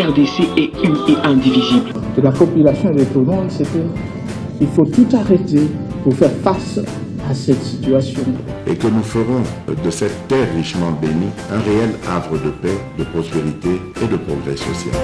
RDC est une et indivisible. De la population et de tout le monde, c'est qu'il faut tout arrêter pour faire face à cette situation. Et que nous ferons de cette terre richement bénie un réel havre de paix, de prospérité et de progrès social.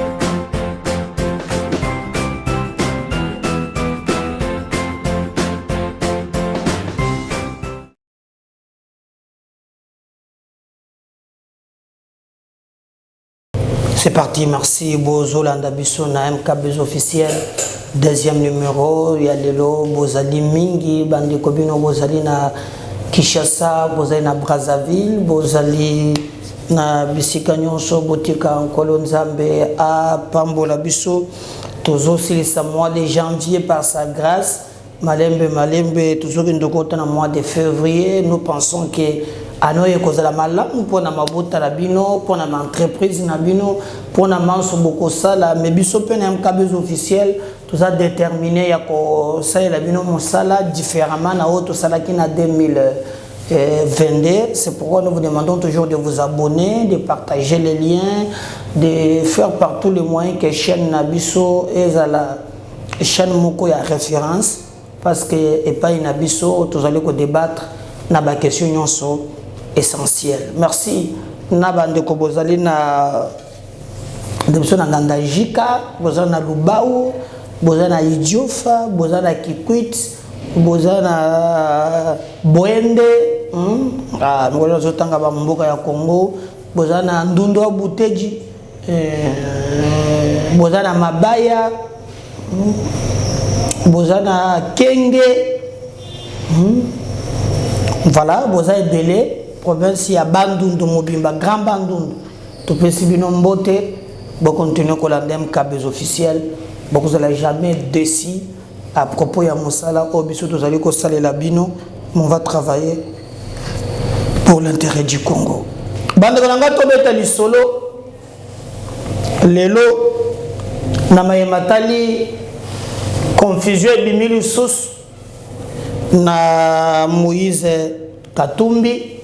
C'est parti, merci. Bozo Landabiso na MKBZ officiel. Deuxième numéro, il y a Lelo, Bozali Mingi, Bandi Kobino, Bozali na Kinshasa, Bozali na Brazzaville, Bozali na Bisika Nyonso, Botika Nkolo Nzambe, à Pambola Biso. Toujours si c'est mois de janvier par sa grâce. Malembe, toujours une de mois de février. Nous pensons que anoye kozala malamu pona mabota la bino pona ma entreprise na bino pona manso bokosala mais biso pe na MKBZ officiel tout ça déterminé ya ko ça la bino mosala différemment na auto sala qui na 2022. C'est pourquoi nous vous demandons toujours de vous abonner, de partager les liens, de faire par tous les moyens que chaîne nabiso et la chaîne moko ya référence parce que et pas une abiso tous allez ko débattre na ba question nyonso essentiel. Merci. Nabande ko bozali na debso na Ngandajika, bozali na Lubao, bozali na Idiofa, bozali na Kikwit, bozali na Boende, ngolo zotanga ba mboka ya Congo, bozali na Ndundu wa Buteji, bozali na Mabaya, bozali na Kenge. Voilà, bozali Délé. Province ya Bandundu Mobimba Grand Bandundu to pesibino mbote bo continuer ko la MKBZ officiel bo ko zala jamais décis à propos ya mosala obiso to zali ko sala la bino on va travailler pour l'intérêt du Congo. Bande ko nga to beta li solo lelo na mayematali confusion bimili sus na Moïse Katumbi.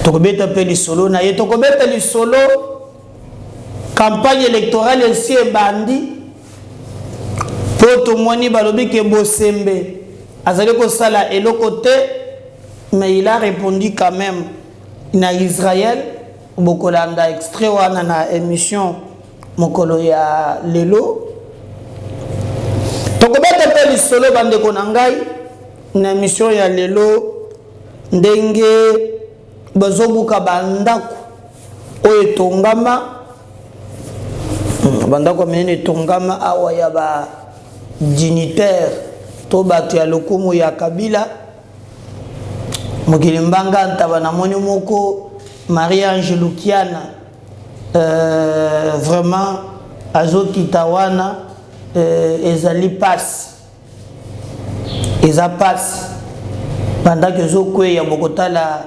Tokobeta peli solo na ye tokobeta li solo campagne électorale ici et bandi poto moni balobi ke Bosembe azali ko sala elokote mais il a répondu quand même na Israël bokolanda extrait wana na émission mokolo ya lelo tokobeta peli solo bande ko nangai na émission ya lelo ndenge bazobuka bandako oyo etongama bandako menene etongama awa ya ba dignitaire to bato ya lokumu ya Kabila mokili mbanga ntaba na moni moko Marie-Ange Lukiana vraiment azokita wana ezali passe eza passe bandako ezokweya bokotala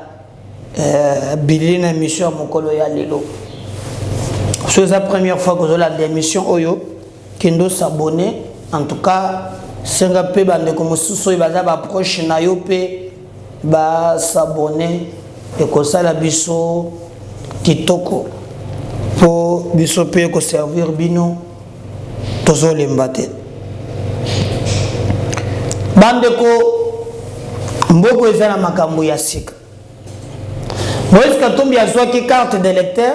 Bilina émission mokolo ya lelo. C'est la première fois que je la démission oyo kendo s'abonner en tout cas senga pe bande comme suso ibaza ba proche na yo pe ba s'abonner et ko sala biso kitoko po biso pe ko servir bino tozo lembate bande ko mboko ezana makambo ya sika. Moïse Katumbi a joué qui carte d'électeur,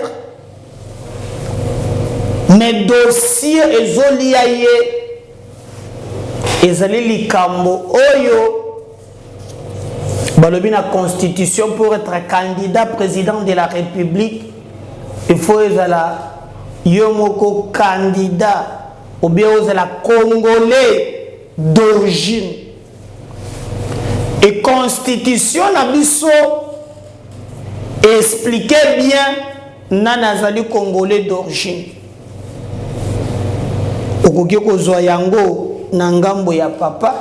mais dossier ezoliaye ezali likambo oyo balobi na constitution pour être candidat président de la République il faut ezala yomoko candidat ou bien ezala congolais d'origine et constitution na biso expliquez bien nanazali congolais d'origine okoki kozwa yango na ngambo ya papa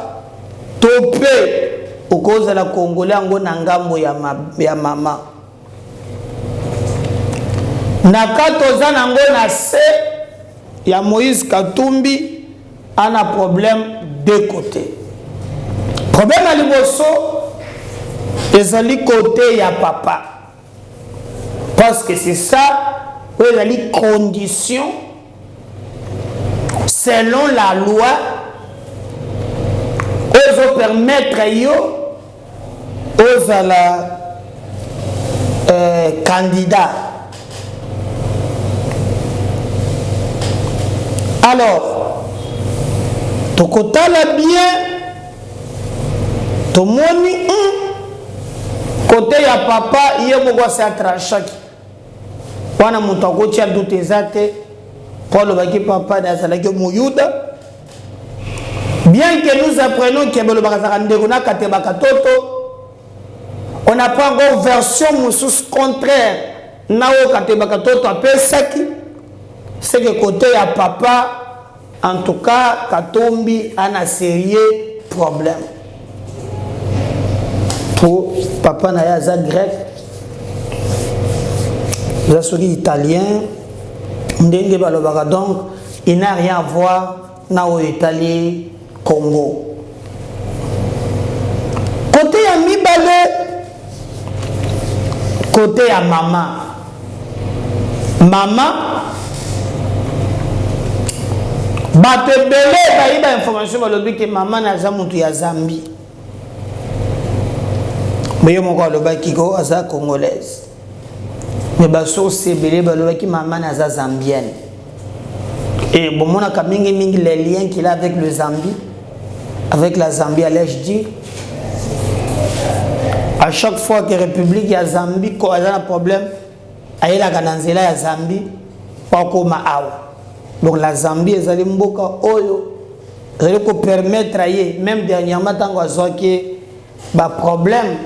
to pe okozala congolais yango na ngambo ya mama na katoza nango na se ya Moïse Katumbi ana problème de côté problème à liboso ezali côté ya papa parce que c'est ça les conditions selon la loi aux permettre aux candidats. Alors, tu côté bien, tu moni côté ya papa, il y a beaucoup de trachaki. Wana mutako tia doute zate, Paul baki papa d'azalaki mouyuda. Bien que nous apprenons que le Barazarandegona Katebaka Toto, on n'a pas encore version moussous contraire. Nao Katebaka Toto appelle Saki. C'est que côté à papa, en tout cas, Katombi a un sérieux problème. Pour papa Nayaza grec, Zassouri italien, Ndenge Balobaka, donc il n'a rien à voir Nao italien. Congo. Côté à Mibale, côté à maman. Maman, batte belé, bah, information sur le que maman n'a jamais monté à Zambie. Mais il y a mon le bac qui go à sa congolaise. Mais bah, c'est belé, bah, le maman n'a pas zambienne. Et bon, on a quand même les liens qu'il a avec le Zambie. Avec la Zambie, allais je dire, à chaque fois que la République il y a Zambie, quand il y a un problème, il y a la Zambie, pas comme donc la Zambie, ils allaient mboka oyo, ils allaient permettre même dernièrement tant qu'on a problème,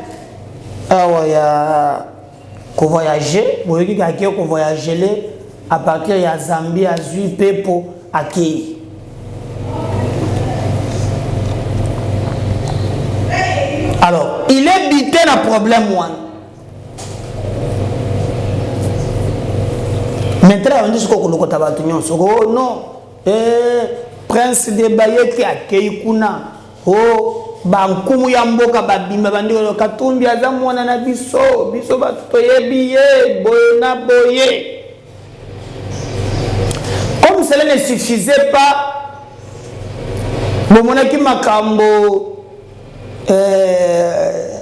il y a qu'on voyager, vous voyez qu'on voyager à partir de la Zambie à Zuipe pour accueillir. Alors, il est bité dans le problème. Maintenant, on dit que oh non, prince de Baye qui accueille Kuna, oh, Bankumu Yamboka Babima Bandiko Katumbi Azamwana na biso batoye biye, boyona boye. Comme cela ne suffisait pas, bon, mon équipe Makambo.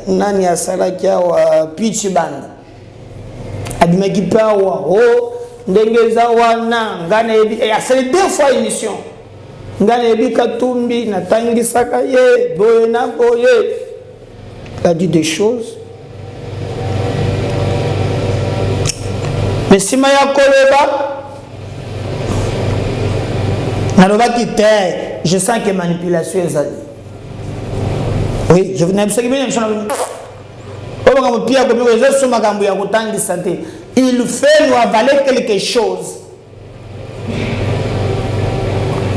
Nani asalaki wa pitch band abimaki pawa o ndengeza wana ngana ebi asali deux fois émission ngana ebi Katumbi natangisaka ye boye na boye a dit des choses mais sima ya koleba nalobaki te je sens que manipulation ezali. Oui, je venais de dire il fait nous avaler quelque chose.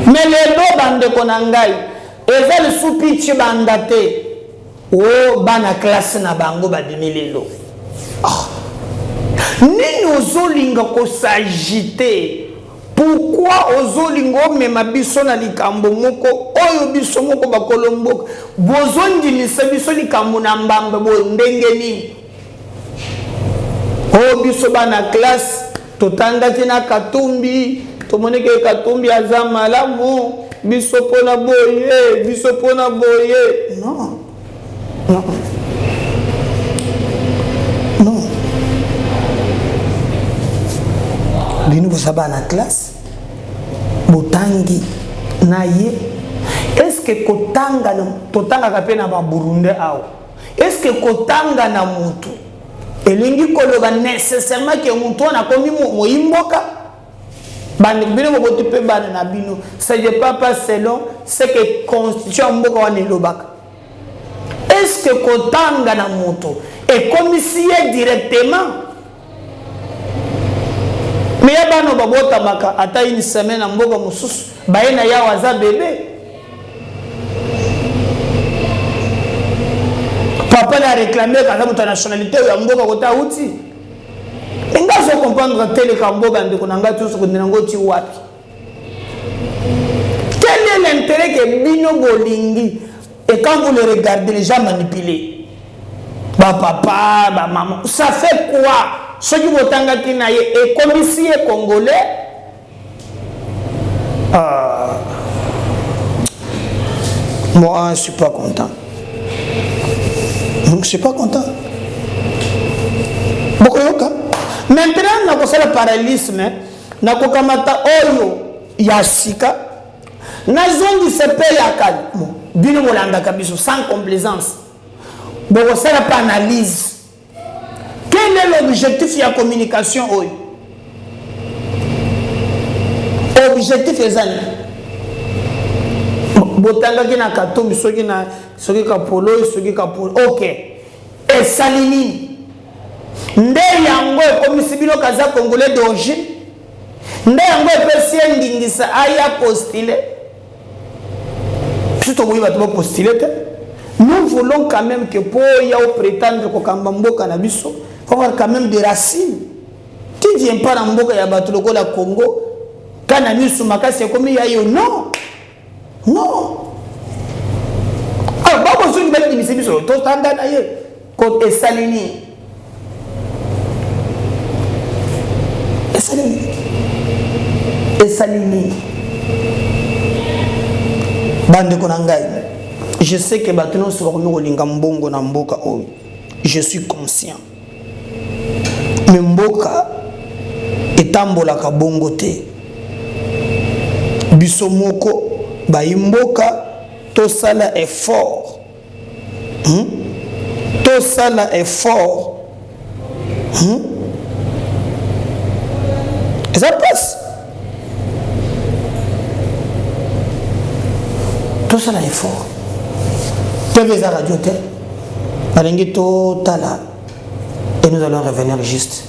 Mais les deux bandes qu'on a engaillé, ils ont sous-pitch bandate. Oh, bana classe na bango badimilelo. Ni nous olinga ko s'agiter. Pourquoi ozolingo mema biso na likambo moko oyo biso moko bakolomboka bozondi ni biso likambo na mbamba bo ndenge ni o biso bana classe totangati na Katumbi tomoneke Katumbi aza malamu biso pona boye non non non bino bosaba na classe botangi na ye est-ce que kotanga totanga kape na ba Burundi awo est-ce que kotanga na mutu elingi koloba nécessairement que mutu na komi moyimboka bandi bino bobote pe bana na bino ça je pas selon ce que constitution mboka wana elobaka est-ce que kotanga na mutu et commissaire directement. Mais il y a des gens qui ont une semaine en Boga Moussous, ils ont un bébé. Papa a réclamé la nationalité de Mboga Kota Outi. Et quand je comprends que tel est Kamboga, quel est l'intérêt que Bino Bolingi et quand vous le regardez, les gens manipulés? Ba papa, ba maman. Ça fait quoi? Ceux qui vont t'engager na et comme ici est congolais. Moi, je suis pas content. Je suis pas content. Maintenant, nous avons le parallélisme. Nous avons oyo yashika. Nous avons dit ce pays à Kali. Bino molanda kabiso sans complaisance. Bon, ça n'a pas analyse. Quel est l'objectif de la communication oyo? Objectif est ça. Botanga ki na katombi soki na soki ka polo soki ka polo. OK. Et salini. Nde yango ekomisi bino kaza congolais d'origine. Nde yango epesi ndingisa aya postulé. Plutôt oui va postuler. Nous voulons quand même que pour y a prétendre que Kambambo Canabiso, il faut avoir quand même des racines. Qui vient pas en Mboka ya Batuloko la Congo, Canabiso Makasi comme il y a eu non. Non. Alors, pas besoin de mettre des messieurs sur le standard d'ailleurs. Côté Salini. Et Salini. Et Salini. Bande Konangai. Je sais que Batuno sera Mbongo na Mboka. Je suis conscient. Mais Mboka est ambola ka bongo te. Bisomoko. Baimboka tosala effort. Tosala effort. Et ça passe. Tosala effort. TV za radio te. Balengi totala. Et nous allons revenir juste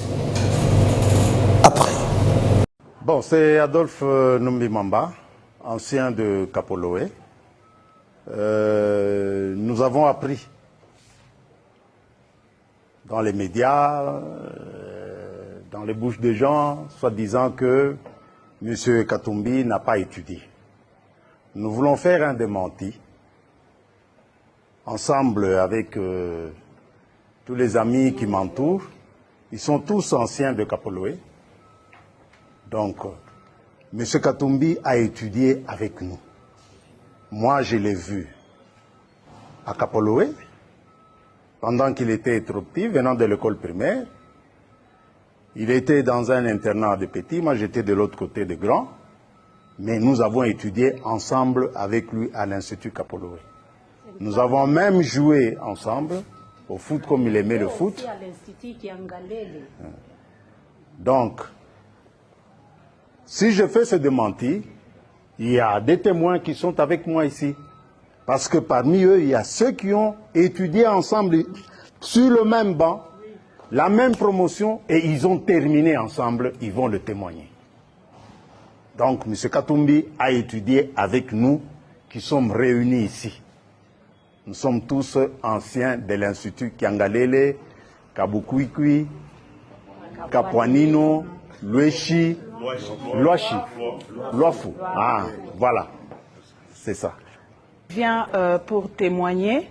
après. Bon, c'est Adolphe Numbimamba, ancien de Kapoloé. Nous avons appris dans les médias, dans les bouches des gens, soi-disant que M. Katumbi n'a pas étudié. Nous voulons faire un démenti, ensemble avec tous les amis qui m'entourent. Ils sont tous anciens de Kapoloé. Donc, M. Katumbi a étudié avec nous. Moi, je l'ai vu à Kapoloé, pendant qu'il était trop petit, venant de l'école primaire. Il était dans un internat de petits, moi j'étais de l'autre côté de grands. Mais nous avons étudié ensemble avec lui à l'Institut Kapoloé. Nous avons même joué ensemble au foot comme il aimait le foot. Donc, si je fais ce démenti, il y a des témoins qui sont avec moi ici. Parce que parmi eux, il y a ceux qui ont étudié ensemble sur le même banc, la même promotion, et ils ont terminé ensemble, ils vont le témoigner. Donc, M. Katumbi a étudié avec nous qui sommes réunis ici. Nous sommes tous anciens de l'Institut Kiangalele, Kabukwikwi, Kapwanino, Lueshi, Loachi, Loafu. Ah, voilà, c'est ça. Je viens pour témoigner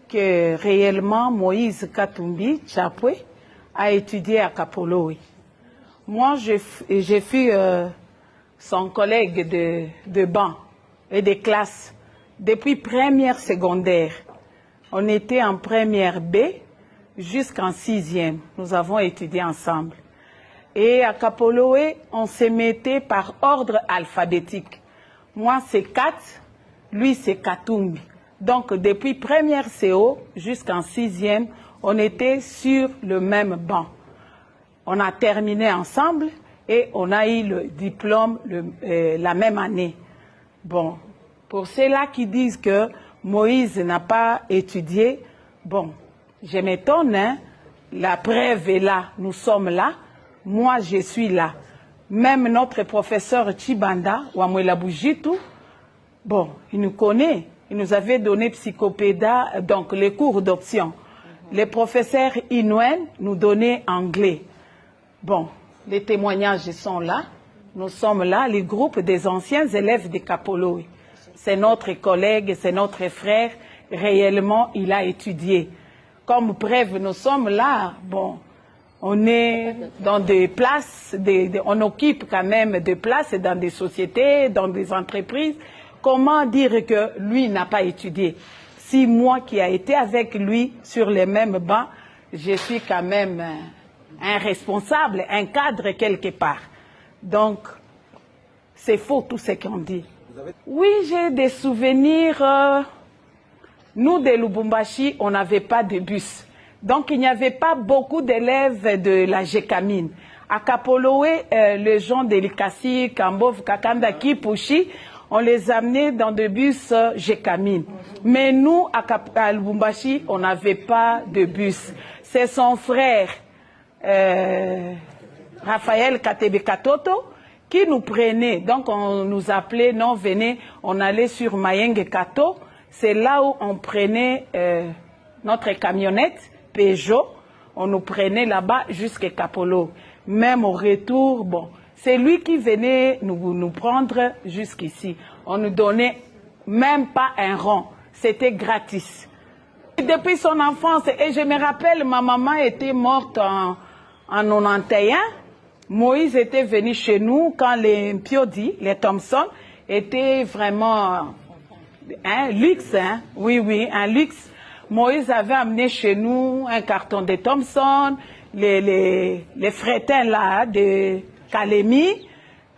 que réellement Moïse Katumbi Chapwe a étudié à Kapoloé. Moi, j'ai fui son collègue de banc et de classe depuis première secondaire. On était en première B jusqu'en 6e. Nous avons étudié ensemble. Et à Kapoloé, on se mettait par ordre alphabétique. Moi, c'est Kat, lui, c'est Katumbi. Donc, depuis première CO jusqu'en 6e, on était sur le même banc. On a terminé ensemble et on a eu le diplôme la même année. Bon, pour ceux-là qui disent que Moïse n'a pas étudié, bon, je m'étonne, hein, la preuve est là, nous sommes là, moi je suis là. Même notre professeur Chibanda, Wamwela Boujitou, bon, il nous connaît, il nous avait donné psychopéda, donc les cours d'option. Les professeurs Inouën nous donnaient anglais. Bon, les témoignages sont là, nous sommes là, les groupes des anciens élèves de Kapoloé. C'est notre collègue, c'est notre frère, réellement il a étudié. comme preuve, nous sommes là, bon, on est dans des places, on occupe quand même des places dans des sociétés, dans des entreprises. Comment dire que lui n'a pas étudié? Si moi qui ai été avec lui sur les mêmes bancs, je suis quand même un responsable, un cadre quelque part. Donc, c'est faux tout ce qu'on dit. Oui, j'ai des souvenirs. Nous, de Lubumbashi, on n'avait pas de bus. Donc, il n'y avait pas beaucoup d'élèves de la Gécamine. À Kapoloé, les gens de Likasi, Kambov, Kakanda, Kipushi, on les amenait dans des bus Gécamine. Mais nous, à Lubumbashi, on n'avait pas de bus. C'est son frère, Raphaël Katebe Katoto, qui nous prenait. Donc, on nous appelait, non, venez, on allait sur Mayenge Kato. C'est là où on prenait notre camionnette, Peugeot. On nous prenait là-bas jusqu'à Kapolo. Même au retour, bon, c'est lui qui venait nous prendre jusqu'ici. On nous donnait même pas un rond. C'était gratis. Et depuis son enfance, et je me rappelle, ma maman était morte en 91. Moïse était venu chez nous quand les Mpiodi, les Thompson, étaient vraiment un luxe, hein? Oui, un luxe. Moïse avait amené chez nous un carton de Thompson, les frétins là, de Kalemi,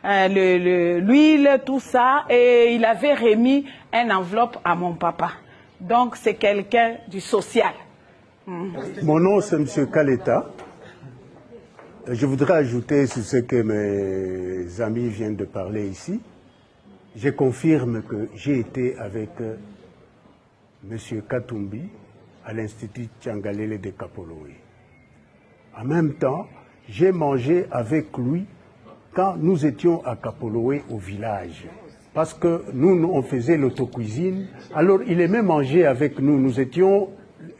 l'huile, tout ça, et il avait remis une enveloppe à mon papa. Donc c'est quelqu'un du social. Mon nom c'est M. Kaleta. Je voudrais ajouter sur ce que mes amis viennent de parler ici. Je confirme que j'ai été avec M. Katumbi à l'Institut Tchangalele de Kapoloé. En même temps, j'ai mangé avec lui quand nous étions à Kapoloé au village. Parce que nous, on faisait l'autocuisine. Alors, il aimait manger avec nous. Nous étions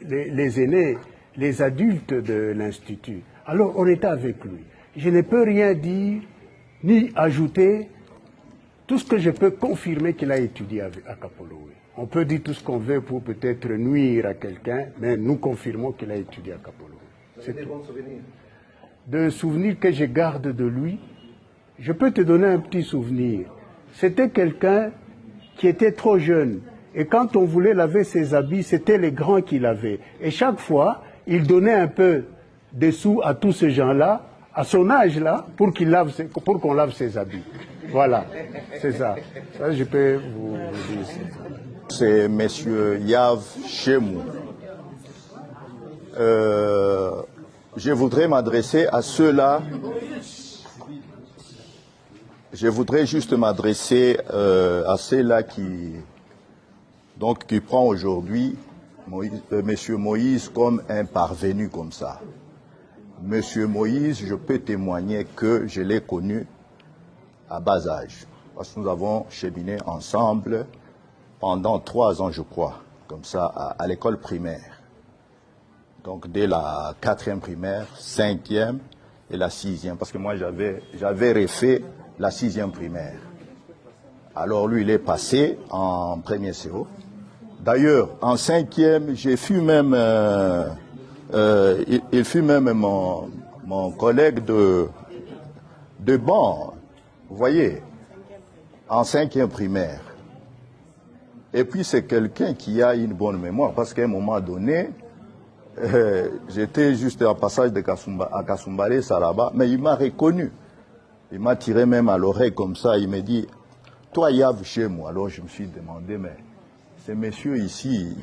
les aînés, les adultes de l'Institut. Alors, on était avec lui. Je ne peux rien dire, ni ajouter. Tout ce que je peux confirmer qu'il a étudié à Kapoloé. On peut dire tout ce qu'on veut pour peut-être nuire à quelqu'un, mais nous confirmons qu'il a étudié à Kapoloé. C'est tout. Bons souvenirs. De souvenirs que je garde de lui, je peux te donner un petit souvenir. C'était quelqu'un qui était trop jeune. Et quand on voulait laver ses habits, c'était les grands qui lavaient. Et chaque fois, il donnait un peu de sous à tous ces gens-là, à son âge-là, pour qu'on lave ses habits. Voilà, c'est ça. Ça, je peux vous dire. C'est M. Yav Chemou. Je voudrais m'adresser à ceux-là. Je voudrais juste m'adresser à ceux-là qui prend aujourd'hui M. Moïse comme un parvenu comme ça. M. Moïse, je peux témoigner que je l'ai connu à bas âge. Parce que nous avons cheminé ensemble pendant 3 ans, je crois, comme ça, à l'école primaire. Donc, dès la 4e primaire, 5e et la 6e. Parce que moi, j'avais refait la 6e primaire. Alors, lui, il est passé en premier CO. D'ailleurs, en 5e, j'ai fut même... il fut même mon collègue de banc. Vous voyez, en 5e primaire. Et puis c'est quelqu'un qui a une bonne mémoire, parce qu'à un moment donné, j'étais juste en passage à Kasumbalé, Saraba, mais il m'a reconnu. Il m'a tiré même à l'oreille comme ça, il m'a dit, toi Yav chez moi. Alors je me suis demandé, mais ce monsieur ici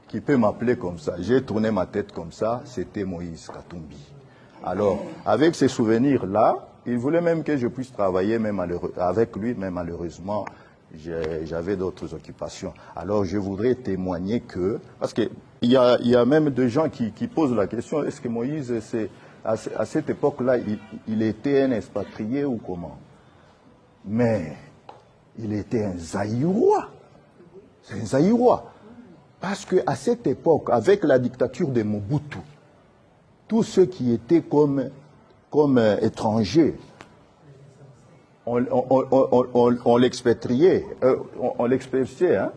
qui peut m'appeler comme ça, j'ai tourné ma tête comme ça, c'était Moïse Katumbi. Alors, avec ces souvenirs-là, il voulait même que je puisse travailler même avec lui, mais malheureusement, j'avais d'autres occupations. Alors, je voudrais témoigner que... Parce qu'il y a même des gens qui posent la question, est-ce que Moïse, à cette époque-là, il était un expatrié ou comment? Mais il était un Zaïrois. C'est un Zaïrois. Parce qu'à cette époque, avec la dictature de Mobutu, tous ceux qui étaient comme étrangers, on l'expatriait, on l'expulsait, hein?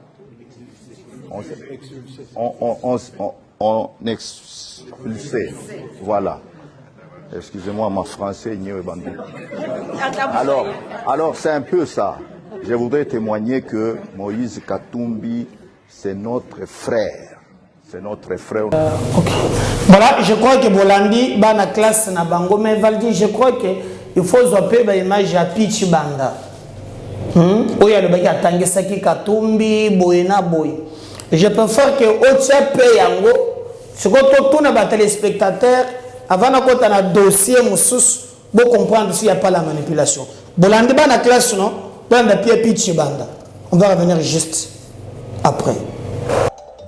on expulsait. Voilà. Excusez-moi, mon français n'y est bandit. Alors c'est un peu ça. Je voudrais témoigner que Moïse Katumbi, c'est notre frère. C'est notre frère. Okay. Voilà, je crois que Bolandi, dans la classe, na bango, mais Valdi, je crois qu'il faut zapper l'image à Pichi Banda. Où il y a le bac à Tangesaki Katumbi, Boyena Boy. Je préfère que Otiape Yango, ce que tout le téléspectateur, avant de faire un dossier, pour comprendre s'il n'y a pas la manipulation. Bolandi, dans la classe, non? Dans la Pichi Banda. On va revenir juste après.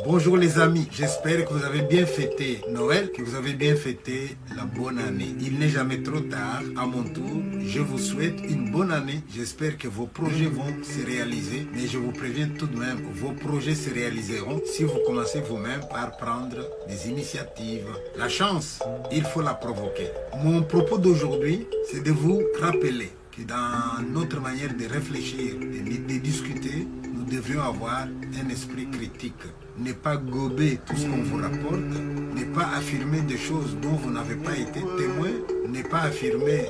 Bonjour les amis, j'espère que vous avez bien fêté Noël, que vous avez bien fêté la bonne année. Il n'est jamais trop tard, à mon tour, je vous souhaite une bonne année. J'espère que vos projets vont se réaliser, mais je vous préviens tout de même, vos projets se réaliseront si vous commencez vous-même par prendre des initiatives. La chance, il faut la provoquer. Mon propos d'aujourd'hui, c'est de vous rappeler que dans notre manière de réfléchir, de discuter, nous devrions avoir un esprit critique. Ne pas gober tout ce qu'on vous rapporte, ne pas affirmer des choses dont vous n'avez pas été témoin, ne pas affirmer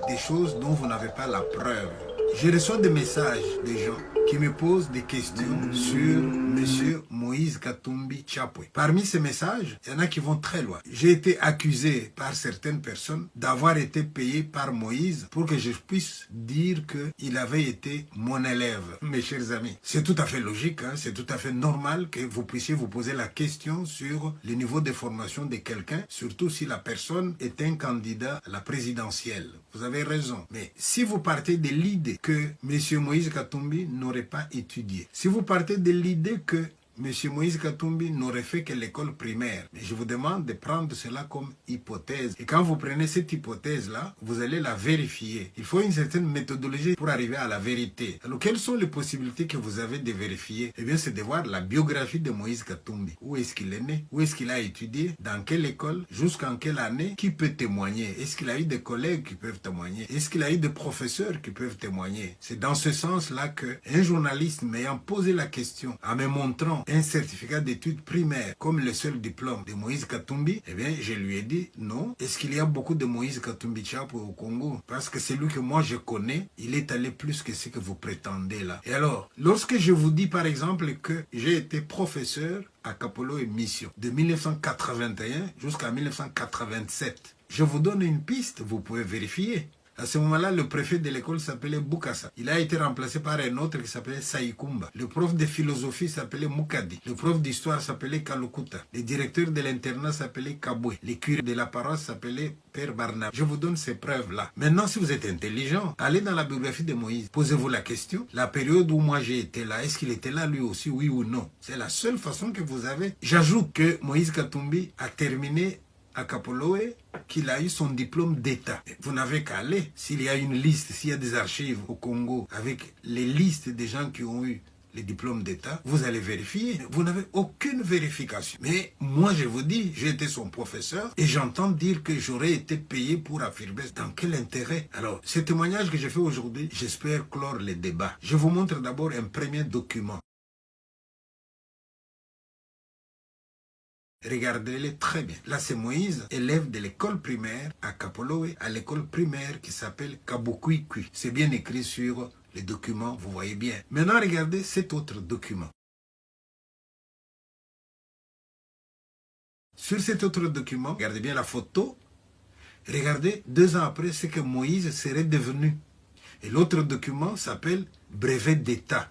des choses dont vous n'avez pas la preuve. Je reçois des messages des gens qui me posent des questions sur M. Moïse Katumbi Chapwe. Parmi ces messages, il y en a qui vont très loin. J'ai été accusé par certaines personnes d'avoir été payé par Moïse pour que je puisse dire qu'il avait été mon élève. Mes chers amis, c'est tout à fait logique, hein? C'est tout à fait normal que vous puissiez vous poser la question sur le niveau de formation de quelqu'un, surtout si la personne est un candidat à la présidentielle. Vous avez raison. Mais si vous partez de l'idée que M. Moïse Katumbi n'aurait pas étudié, si vous partez de l'idée que M. Moïse Katumbi n'aurait fait que l'école primaire, mais je vous demande de prendre cela comme hypothèse. Et quand vous prenez cette hypothèse-là, vous allez la vérifier. Il faut une certaine méthodologie pour arriver à la vérité. Alors, quelles sont les possibilités que vous avez de vérifier? Eh bien, c'est de voir la biographie de Moïse Katumbi. Où est-ce qu'il est né? Où est-ce qu'il a étudié? Dans quelle école? Jusqu'en quelle année? Qui peut témoigner? Est-ce qu'il a eu des collègues qui peuvent témoigner? Est-ce qu'il a eu des professeurs qui peuvent témoigner? C'est dans ce sens-là qu'un journaliste m'ayant posé la question, en me montrant un certificat d'études primaires comme le seul diplôme de Moïse Katumbi, eh bien, je lui ai dit non. Est-ce qu'il y a beaucoup de Moïse Katumbi Chapwe au Congo? Parce que celui que moi je connais, il est allé plus que ce que vous prétendez là. Et alors, lorsque je vous dis par exemple que j'ai été professeur à Kapolo et Mission de 1981 jusqu'à 1987, je vous donne une piste, vous pouvez vérifier. À ce moment-là, le préfet de l'école s'appelait Bukasa. Il a été remplacé par un autre qui s'appelait Saïkumba. Le prof de philosophie s'appelait Mukadi. Le prof d'histoire s'appelait Kalukuta. Le directeur de l'internat s'appelait Kabwe. Le curé de la paroisse s'appelait Père Barnabé. Je vous donne ces preuves-là. Maintenant, si vous êtes intelligent, allez dans la biographie de Moïse. Posez-vous la question. La période où moi j'ai été là, est-ce qu'il était là lui aussi, oui ou non? C'est la seule façon que vous avez. J'ajoute que Moïse Katumbi a terminé à Kapoloé, qu'il a eu son diplôme d'État. Vous n'avez qu'à aller. S'il y a une liste, s'il y a des archives au Congo avec les listes des gens qui ont eu les diplômes d'État, vous allez vérifier. Vous n'avez aucune vérification. Mais moi, je vous dis, j'ai été son professeur et j'entends dire que j'aurais été payé pour affirmer. Dans quel intérêt? Alors, ce témoignage que j'ai fait aujourd'hui, j'espère clore les débats. Je vous montre d'abord un premier document. Regardez-les très bien. Là, c'est Moïse, élève de l'école primaire à Kapoloé, à l'école primaire qui s'appelle Kabukwikwi. C'est bien écrit sur les documents, vous voyez bien. Maintenant, regardez cet autre document. Sur cet autre document, regardez bien la photo. Regardez 2 ans après ce que Moïse serait devenu. Et l'autre document s'appelle brevet d'État.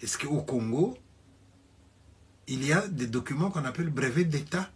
Est-ce qu'au Congo, il y a des documents qu'on appelle brevet d'État?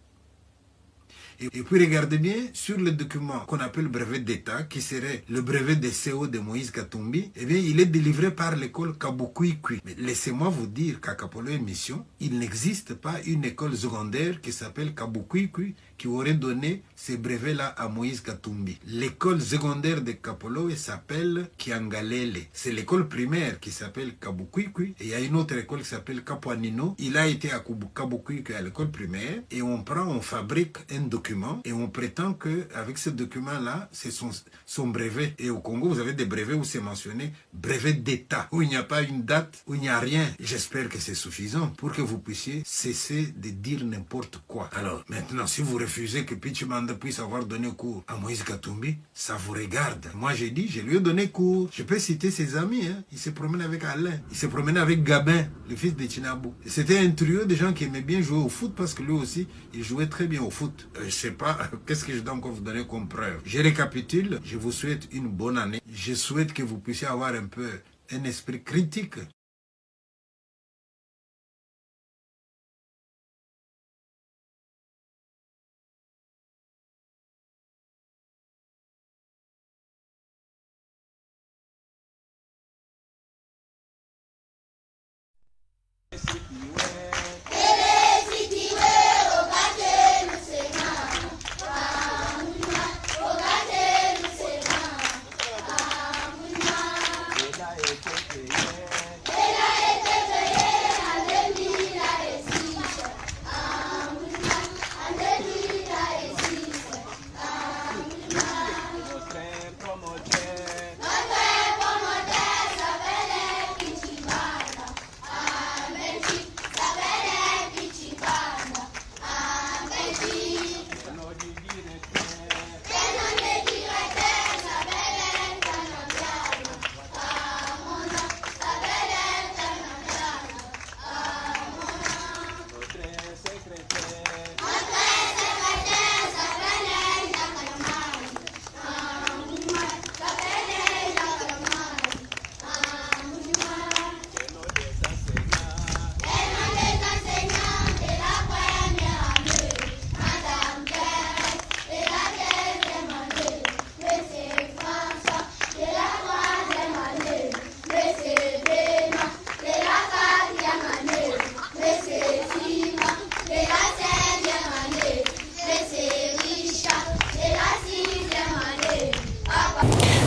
Et puis regardez bien, sur le document qu'on appelle brevet d'État, qui serait le brevet de CO de Moïse Katumbi, eh bien, il est délivré par l'école Kabukwikwi. Mais laissez-moi vous dire qu'à Kapolo et Mission, il n'existe pas une école secondaire qui s'appelle Kabukwikwi, qui aurait donné ces brevets-là à Moïse Katumbi. L'école secondaire de Kapolowe s'appelle Kiangalele. C'est l'école primaire qui s'appelle Kabukwikwi. Et il y a une autre école qui s'appelle Kapuanino. Il a été à Kabukwikwi à l'école primaire. Et on fabrique un document et on prétend qu'avec ce document-là, c'est son brevet. Et au Congo, vous avez des brevets où c'est mentionné brevet d'État, où il n'y a pas une date, où il n'y a rien. J'espère que c'est suffisant pour que vous puissiez cesser de dire n'importe quoi. Alors, maintenant, si vous refusez que Pichimanda puisse avoir donné cours à Moïse Katumbi, ça vous regarde. Moi, j'ai dit, je lui ai donné cours. Je peux citer ses amis, hein. Il se promène avec Alain. Il se promène avec Gabin, le fils de Chinabou. C'était un trio de gens qui aimaient bien jouer au foot parce que lui aussi, il jouait très bien au foot. Je sais pas, qu'est-ce que je dois encore vous donner comme preuve. Je récapitule, je vous souhaite une bonne année. Je souhaite que vous puissiez avoir un peu un esprit critique.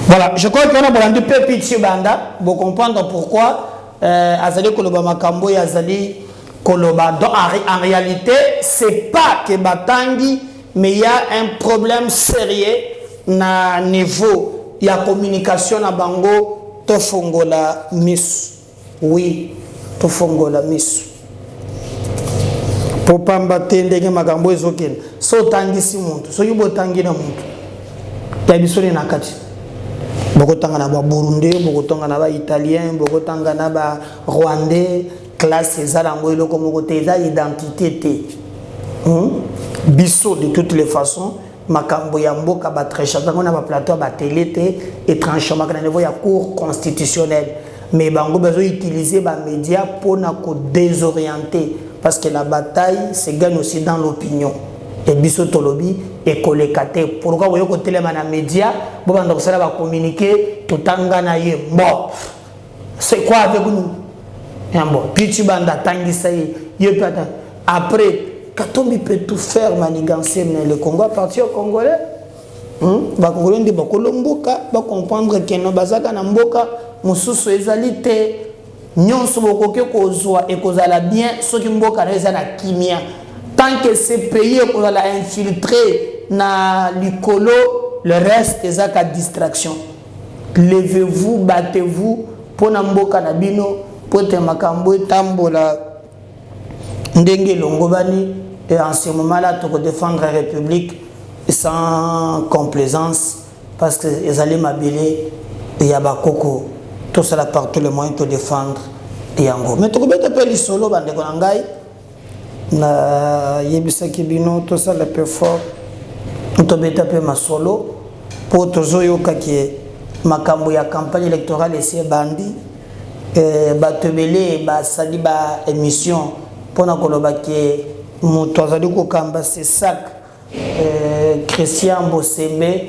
Voilà, je crois qu'on a besoin peu petit banda pour comprendre pourquoi Azali Koloba Makambo et Azali Koloba. Donc en réalité, c'est pas que Batangi, mais il y a un problème sérieux na niveau. Il y a communication na bango to fongola miss. Oui, to fongola miss. Pour pas m'battre que Makambo est ok. So tangi si muntu, so yubo tangi na muntu. Tabisori na kati. Bokotanga na ba Burundais, bokotanga na ba Italien, bokotanga na ba Rwandais, classe ezala ngoilo comme côté eza identité té. Biso de toutes les façons, makambo ya mboka ba trécha tango na ba plateau ba télé té et tranchement na niveau ya cour constitutionnel. Mais bango besoin utiliser ba médias pour na ko désorienter parce que la bataille se gagne aussi dans l'opinion. Et biso tolobi et kolekate pourquoi vous avez côté les médias bon donc ça va communiquer tout tangana ye bon c'est quoi avec nous bon puis tu banda tangi ça y après Katumbi peut tout faire manigancer mais le Congo appartient aux Congolais ba Congolais ndi ba kolomboka ba comprendre que no bazaka na mboka mususu ezalité nyonso bokoke kozwa et kozala bien soki mboka na eza na kimia. Tant que ces pays qu'on a infiltré dans l'icolo, le reste est à distraction. Levez-vous, battez-vous pour Namboka Nabino, pour Temakambo, Tambola, Ndenge Longobani, et en ce moment-là, pour défendre la République sans complaisance, parce que les allaient m'habiller, et Yabakoko, tout ça partout le moyen de défendre Yango. Mais tu peux te faire solo, bande Konangai. Na yebisa kibino to ça le peu fort to beta pe masolo pour tozoyo kaki makambo ya campagne électorale et bandi batebele ba sali ba émission pona koloba ke moto azali ko kamba c'est sac Christian Bosembe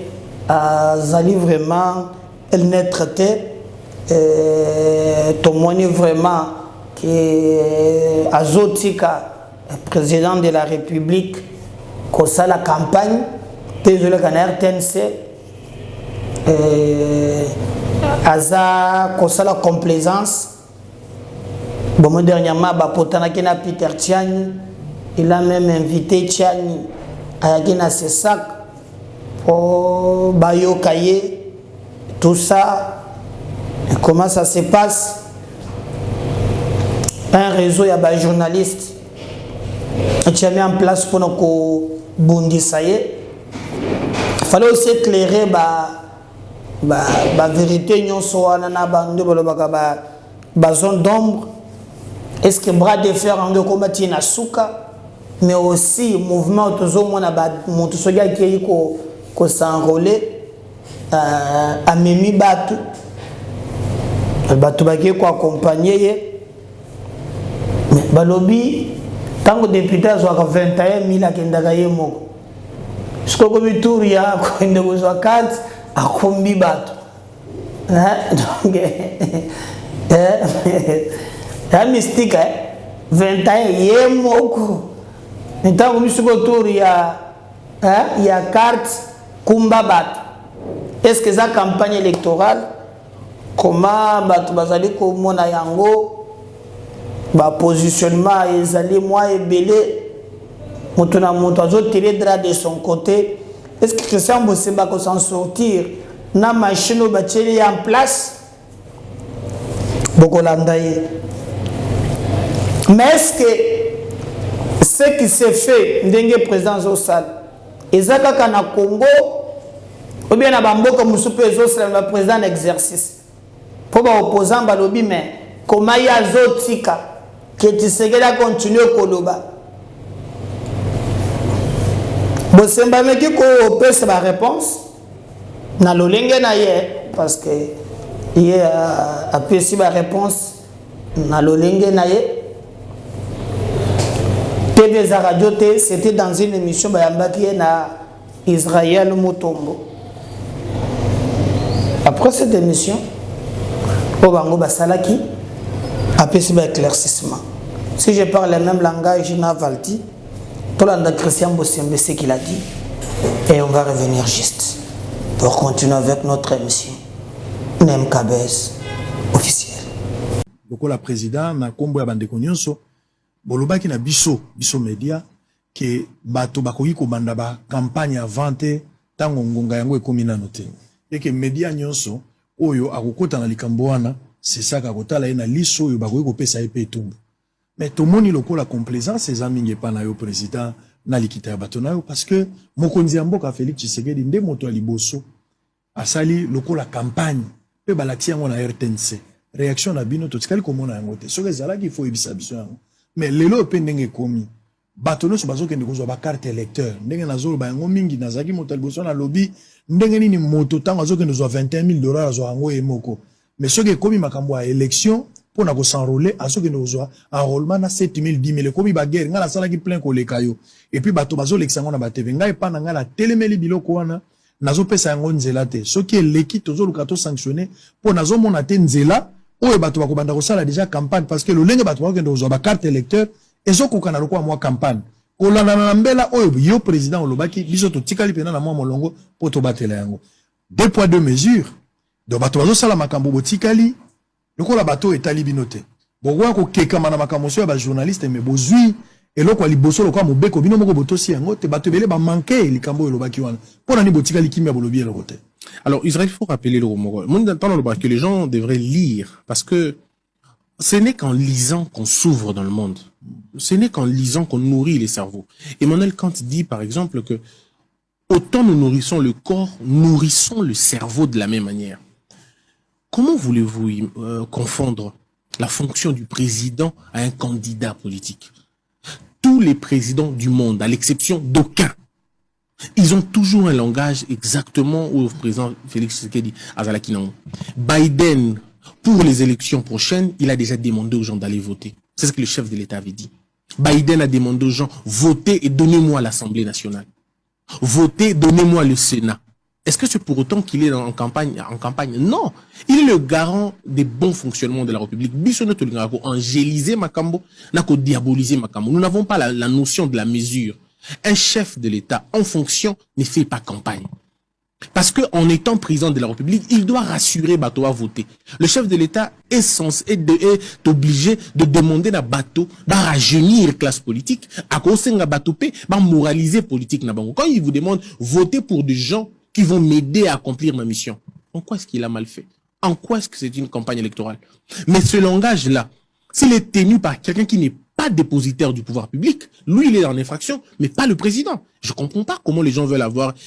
azali vraiment elle n'est traité témoigner vraiment que azotika président de la République ça la campagne désolé kana RTNC aza ça la complaisance bon dernièrement ba potana kina Peter Tiani il a même invité Tiani à gina ses sacs pour bayo cahier tout ça. Et comment ça se passe? Un réseau, il y a des journalistes qui ont mis en place pour nous bondisser. Il fallait aussi éclairer la vérité, nous sommes dans zone d'ombre. Est-ce que bras de fer en combattre na souka, mais aussi mouvement toujours mon soga qui ko s'enrôler à Mimi Batu. Batu baki ko accompagner. Mais balobi tant que député soit 21 000 akendaka ye moko. Jusqu'au premier tour ya ko ndeko soit 4 akombi bato. Donc la mystique 21 ye moko. Tant que jusqu'au tour ya carte kumba bato. Est-ce que ça campagne électorale comment bato bazali ko mona yango ba positionnement ezali moi ebelé moto na moto azo tirer drap de son côté. Est-ce que Christian Bosemba ko s'en sortir na machine ba tirer en place bokolanda ye? Mais est-ce que ce qui s'est fait ndenge président Zosal ezaka kana Congo ou bien na bamboka musupe Zosal le président en exercice pour ba opposant balobi mais comment ya zotika que tu sais qu'elle a continué Koloba. Bon, c'est un peu qu'on peut se la réponse. Na l'olenge na ye parce que hier a pu si la réponse na l'olenge na ye. TV Radio T, c'était dans une émission bayambaki na Israël Mutombo. Après cette émission, Obango Basalaki a pu si éclaircissement. Si je parle le même langage, Navalti, tout le monde Christian Bosembe ce qu'il a dit, et on va revenir juste pour continuer avec notre émission. NMKBS officiel. Beaucoup la président na kombo ya bandeko nyonso bolobaki na biso média que bato bakoki ko banda ba campagne avante tango ngonga yango ekomi na note et que média nyonso oyo akokota na likambo wana c'est ça ka kotala ena liso oyo bakoki ko pesa epe tumbu. Mais tout le monde il la complaisance ces amis n'est pas na yo président na likita ya bato na yo parce que mokonzi ya mboka Félix Tshisekedi nde moto ya liboso asali lokola campagne pe balaki yango na RTNC réaction na bino to tikali komona yango te soki ezalaki il faut ebisa biso yango mais lelo pe ndenge komi bato nyonso bazokende kozwa ba carte électeur ndenge nazoloba yango mingi nazaki moto ya liboso na lobby ndenge nini moto tango azokende kozwa $21,000 azwa yango ye moko mais soki ekomi makambo ya élection pour na ko s'enrôler azokende kozwa enrôlement na 7,000 10,000 ekomi ba guerre ngala salaki plein koleka yo et puis bato bazolekisa ngo na ba TV ngai pa na ngala telemeli biloko wana nazopesa yango nzela te soki eleki tozoluka to sanctionner pour nazomona te nzela oyo bato bakobanda kosala déjà campagne parce que lolenge bato bakende kozwa ba carte électeur ezokoka na lokwa mwa campagne kolanda na mbela oyo yo président olobaki biso to tikali pena na mwa molongo po to batela yango 2 poids 2 mesures donc bato bazosala makambo botikali lokola bato etali binote bokwa ko kekama na makambo so ya ba journaliste mais bozui eloko liboso lokwa mobeko bino moko botosi yango te bato belé ba manquer likambo elobaki wana pona ni botikali kimia bolobi eloko te. Alors Israël, il faut rappeler le Romoro. Que les gens devraient lire parce que ce n'est qu'en lisant qu'on s'ouvre dans le monde. Ce n'est qu'en lisant qu'on nourrit les cerveaux. Emmanuel Kant dit par exemple que autant nous nourrissons le corps, nourrissons le cerveau de la même manière. Comment voulez-vous confondre la fonction du président à un candidat politique? Tous les présidents du monde, à l'exception d'aucun, ils ont toujours un langage exactement où le président Félix Tshisekedi azalaki nango. Biden, pour les élections prochaines, il a déjà demandé aux gens d'aller voter. C'est ce que le chef de l'État avait dit. Biden a demandé aux gens, votez et donnez-moi l'Assemblée nationale. Votez, donnez-moi le Sénat. Est-ce que c'est pour autant qu'il est en campagne? Non. Il est le garant des bons fonctionnements de la République. Bissono Tolingako, angéliser Makambo, nako diaboliser Makambo. Nous n'avons pas la notion de la mesure. Un chef de l'État en fonction ne fait pas campagne. Parce que en étant président de la République, il doit rassurer Bato à voter. Le chef de l'État est obligé de demander à Bato de rajeunir la classe politique, à cause de Bato de moraliser politique. Quand il vous demande voter pour des gens qui vont m'aider à accomplir ma mission, en quoi est-ce qu'il a mal fait? En quoi est-ce que c'est une campagne électorale? Mais ce langage-là, s'il est tenu par quelqu'un qui n'est pas dépositaire du pouvoir public, lui il est en infraction, mais pas le président. Je comprends pas comment les gens veulent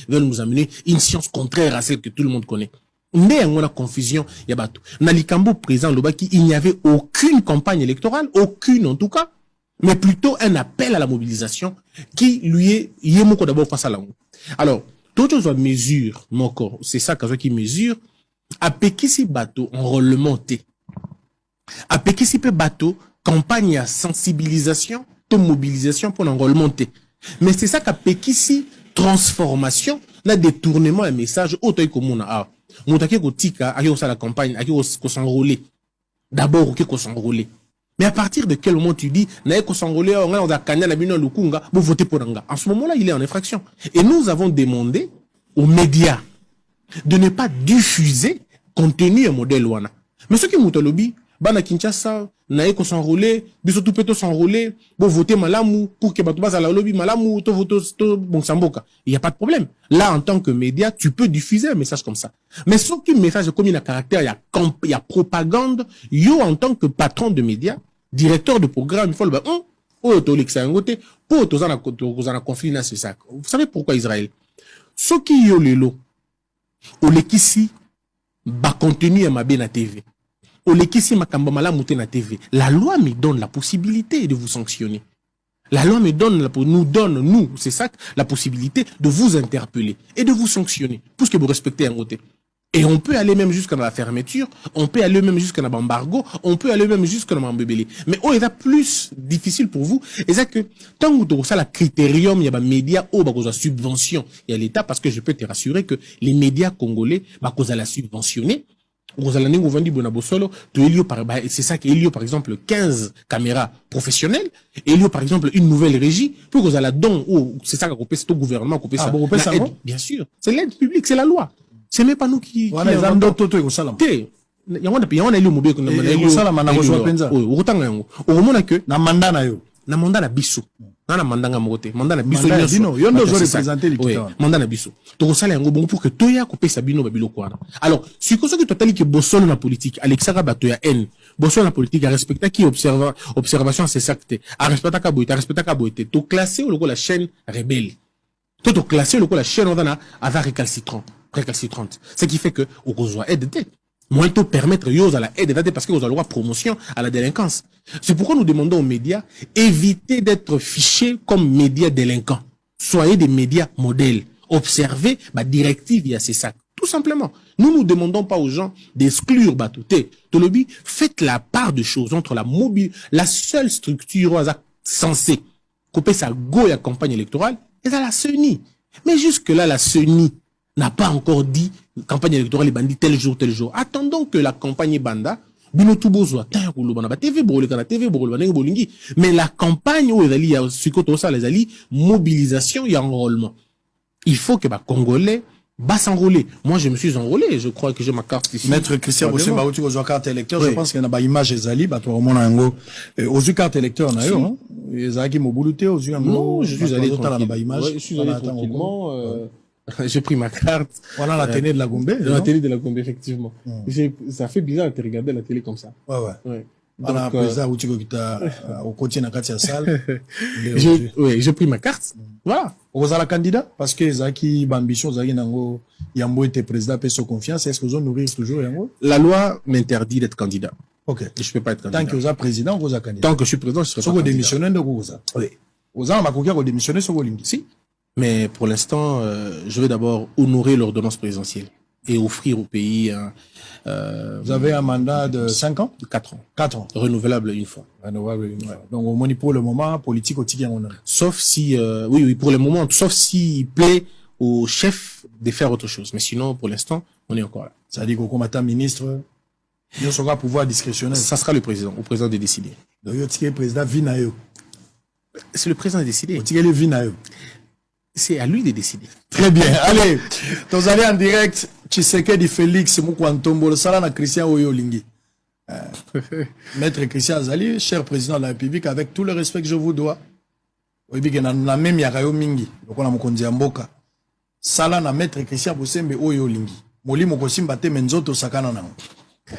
nous amener une science contraire à celle que tout le monde connaît. Mais on a confusion, Yabato. Nalikambo président Lobaki, il n'y avait aucune campagne électorale, aucune en tout cas, mais plutôt un appel à la mobilisation qui lui est yémoko d'abord face à la honte. Alors, d'autres choses mesure, mon corps, c'est ça qui mesure, à Pekisi Bato, enrôlement T. À Pekisi Bato, campagne à sensibilisation, de mobilisation pour l'enrôlement T. Mais c'est ça qu'a Pekisi, transformation, là, détournement un message, autant que mon a. Mon taquet tika, à la campagne, à qui s'enrôler. D'abord, au qui s'enrôler. Mais à partir de quel moment tu dis, n'a qu'on s'enrôler, on a kanya la bino lukunga, vous votez pour Nanga. En ce moment-là, il est en infraction. Et nous avons demandé aux médias de ne pas diffuser contenu un modèle wana. Mais ce qui est lobby, bana Kinshasa, nae ko s'enrôler, biso tout peut s'enrôler, bon voter malamu pour que batouba la lobby malamu to voto bon samboka. Il y a pas de problème. Là en tant que média, tu peux diffuser un message comme ça. Mais ce qui message comme il a caractère, il y a propagande, yo en tant que patron de médias, directeur de programme, il faut le oh to l'exangote, pour to zana conflit na c'est ça. Vous savez pourquoi Israël? Ce qui yo lelo au lekisi ba contenu à ma na TV. Au lekisi makamba malamu te na TV. La loi me donne la possibilité de vous sanctionner. La loi nous donne, c'est ça, la possibilité de vous interpeller et de vous sanctionner. Pour que vous respectez un côté. Et on peut aller même jusqu'à la fermeture, on peut aller même jusqu'à l'embargo, on peut aller même jusqu'à l'embébélé. Mais oh, c'est plus difficile pour vous. Et c'est que, tant que vous avez la critérium, il y a des médias, oh, bah, cause la subvention, il y a l'État, parce que je peux te rassurer que les médias congolais, bah, cause la subventionner, c'est ça qu'il y a par exemple 15 caméras professionnelles et il y a par exemple une nouvelle régie pour que la don c'est ça qu'on peut c'est au gouvernement qu'on peut ça bien sûr c'est l'aide publique c'est la loi c'est même pas nous qui voilà les hommes d'auto et ça là il y a le mobile qu'on a ça là maintenant je vois penza au rotanga yango au moment que na mandat na yo na mandat na biso na mandanga moté mandana biso dino yo ndo zo représenter l'équipe mandana biso to sala yango bon pour que toya ko pesa bino babilo kwana alors si ko soki totali ke bosolo na politique Alexara bato ya N bosolo na politique a respecta qui observation c'est ça que a respecta ka boité to classer au la chaîne rebelle to classer le la chaîne on a avec récalcitrante ce qui fait que au besoin aide moi, il te permettre à la aide parce que vous avez le droit de promotion à la délinquance. C'est pourquoi nous demandons aux médias, évitez d'être fichés comme médias délinquants. Soyez des médias modèles. Observez ma directive, il y a ces sacs. Tout simplement. Nous ne demandons pas aux gens d'exclure Batouté. Tolobi, faites la part de choses entre la seule structure censée couper sa go à campagne électorale et à la CENI. Mais jusque-là, la CENI n'a pas encore dit campagne électorale est bandit tel jour. Attendons que la campagne banda, mais la campagne où il y a mobilisation et enrôlement. Il faut que les Congolais s'enrôler. Moi, je me suis enrôlé. Je crois que j'ai ma carte ici. Maître Christian Bosé Baouti, vous avez carte électeur. Je pense qu'il y a une image Zali, bah, toi, au moins, aux carte électeur, on a eu, hein. Zaki Mobulouté, aux yeux, non, je suis allé tranquillement. Je suis allé tranquillement, j'ai pris ma carte. Voilà la télé de la Gombe. La télé de la Gombe, effectivement. Ça fait bizarre de regarder la télé comme ça. Ouais. Voilà, président Outiko qui t'a au côté de la salle. J'ai pris ma carte. Voilà. Vous êtes candidat? Parce que Zaki, ambition, Zaki Nango, Yambo était président, paix sur confiance. Est-ce que vous nourrir toujours Yango? La loi m'interdit d'être candidat. Ok. Et je peux pas être candidat. Tant que vous êtes président, vous êtes candidat. Tant que je suis président, je serai pas candidat. Démissionnaire de vous. Oui. Vous avez ma conquête démissionner sur vos lignes. Si. Mais pour l'instant, je vais d'abord honorer l'ordonnance présidentielle et offrir au pays vous avez un mandat de 5 ans? 4 ans. 4 ans. Renouvelable une fois. Renouvelable une fois. Donc, au moins, pour le moment, politique au tigre, on a. Sauf si, oui, pour le moment, sauf s'il plaît au chef de faire autre chose. Mais sinon, pour l'instant, on est encore là. Ça dit qu'au combattant ministre, il sera pouvoir discrétionnaire. Ça sera au président de décider. Donc, il y a un président Vinayo. C'est le président de décider. C'est à lui de décider. Très bien. Allez, vous allez en direct. Tshisekedi Félix Mukwantombo, le salon à Christian Oyolingi. Maître Christian Azali, cher président de la République, avec tout le respect que je vous dois. Oui, bien, na même yakayo mingi. Donc on a mokonzi amboka. Sala na maître Christian Bosembe Oyolingi. Moli mokosimba te menzoto sakana nango.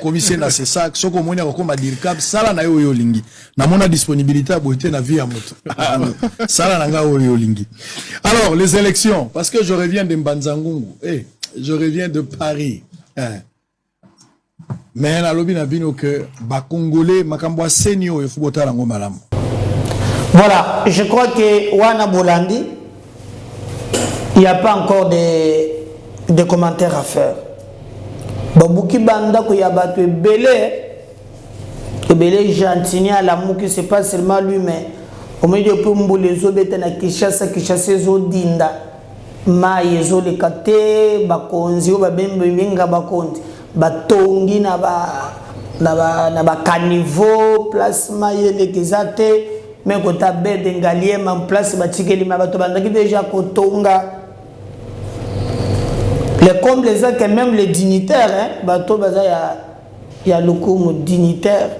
Commissaire na c'est ça, soko moni akoma dirkab sala na Oyolingi. Na mona disponibilité boité na vie à moto. Sala na nga Oyolingi. Alors, les élections, parce que je reviens de Mbanzangungu. Eh, je reviens de Paris. Mais la lobby n'a bino que ba Congolais makambwa senio et fubota lango malamu. Voilà, je crois que Wana Bolandi, il n'y a pas encore de commentaires à faire. Babouki Banda ko yabatwe belé gentini à l'amour que c'est pas seulement lui mais au milieu pour mbolezo bete na Kinshasa zo dinda ma yezo le kate bakonzi o babembe minga bakonzi batongi na ba caniveau place maye kizate mais ko tabe bengalie ma place batikeli ma bato bandaki déjà kotonga les comme les que même les dignitaires hein bato baza ya lokumu dignitaire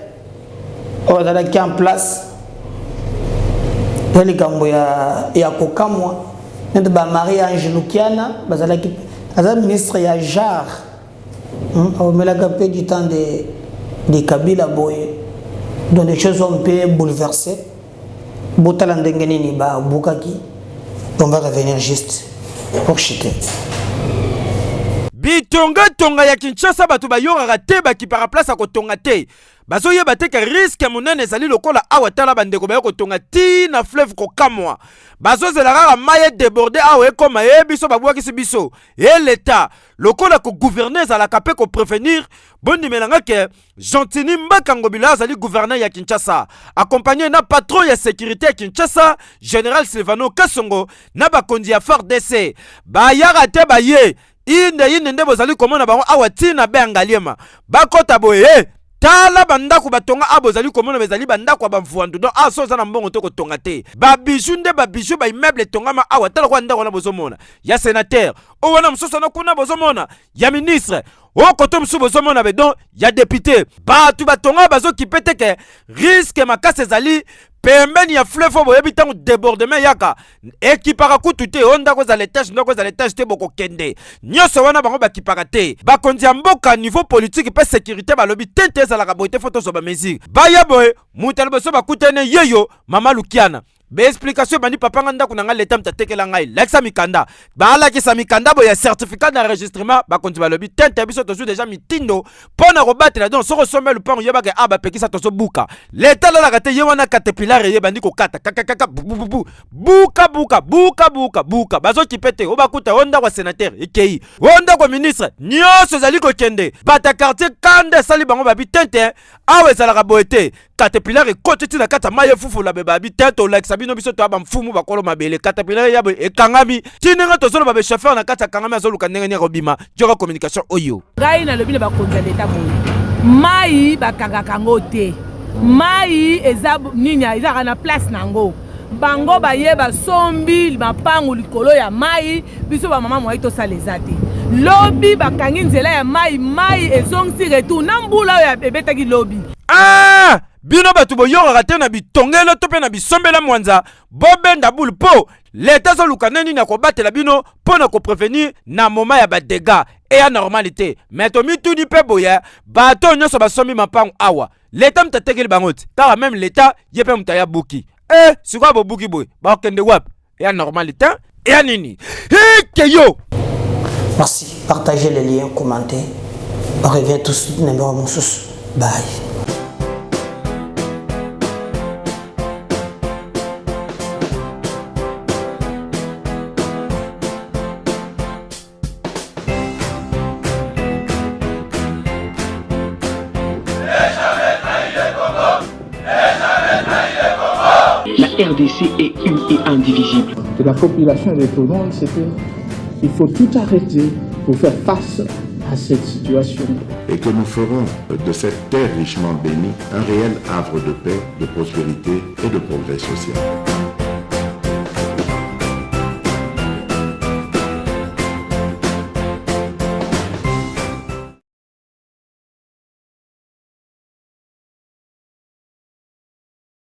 on a qui en place les kambo ya kokamwa nde ba Marie-Ange Lukiana bazala ki aza ministre ya jar au melaka peu du temps de Kabila Boye donc les choses ont un peu bouleversé botala ndenge nini ba bukaki on va revenir juste pour chiter bitonga tonga ya Kinshasa bato bayongaka te baki para place à kotonga te bazo yeba te que risque monene ezali lokola awa tala bandeko bayo kotonga ti na fleuve kokamwa bazo zelaka maye débordé awa ekoma biso babwaki biso et l'état lokola ko gouverner za la capé ko prévenir bondi melanga ke Gentini Mbakango Bila azali gouverneur ya Kinshasa accompagné na patron ya sécurité ya Kinshasa général Silvano Kasongo na bakondi ya FARDC bayaka te baye inde nde bozali komona bango awa tina be angaliema bakota boye tala bandako batonga abozali komona bezali bandako bamfuandu donc aso za na mbongo to kotonga te ba bijou nde ba bijou ba immeuble tongama awa tala kwa ndako na bozomona ya sénateur o wana msoso na kuna bozomona ya ministre o koto msu bozomona be donc ya député batu batonga bazo kipete ke risque makase ezali pembeni ya fleuve boyebi tango débordement yaka ekipaka kutu te onda ko za l'étage ndako za l'étage te boko kende nyoso wana bango bakipaka te bakonzi ya mboka niveau politique pe sécurité balobi tente ezalaka boye te foto zo ba mesure baya boye mutali boso bakutene yeyo mama Lukiana be explication bani papa nganda kunanga leta mtatekela ngai lexa mikanda bala kisa mikanda boya certificat d'enregistrement bakonzi balobi tente biso tozu déjà mitindo pona kobatela donc soko somela lupango yebaka aba pekisa tozo buka leta la kate yewana caterpillar yebandi ko kata kaka buka bazo kipete obakuta onda kwa sénateur ikei onda kwa ministre nyoso zali ko kende bata quartier kande sali bango babi tente awe zala boete caterpillar ekotiti na kata maye fufu la bebabi tente o like sabino biso to aba mfumu bakolo mabele caterpillar yabo ekangami tinenga tozolo babe chauffeur na kata kangami azoluka ndenge ni robima joka communication oyo ngai na lobine bakonza leta boye mai bakangaka ngo te mai eza nini eza na place nango bango bayeba sombi mapangu likolo ya mai biso ba mama moyi to saleza te lobi bakangi nzela ya mai ezongsi retour na mbula ya ebetaki lobi bino batu boyokaka te na bitongelo to pe na bisombela mwanza bobenda bulu po leta zoluka neni na kobatela bino po na koprévenir na moma ya badega e ya normalité mais to mituni pe boya bato nyonso basombi mapangu awa leta mtatekeli bango te kaka même leta ye pe mutaya buki sikoyo bobuki boye bakende wapi e ya normalité e ya nini keyo. Merci, partagez les liens, commentez. On revient tous numéro Moussous. Bye. La RDC est une et indivisible. De la population et de tout le monde, c'est qu'il faut tout arrêter pour faire face à cette situation. Et que nous ferons de cette terre richement bénie un réel havre de paix, de prospérité et de progrès social.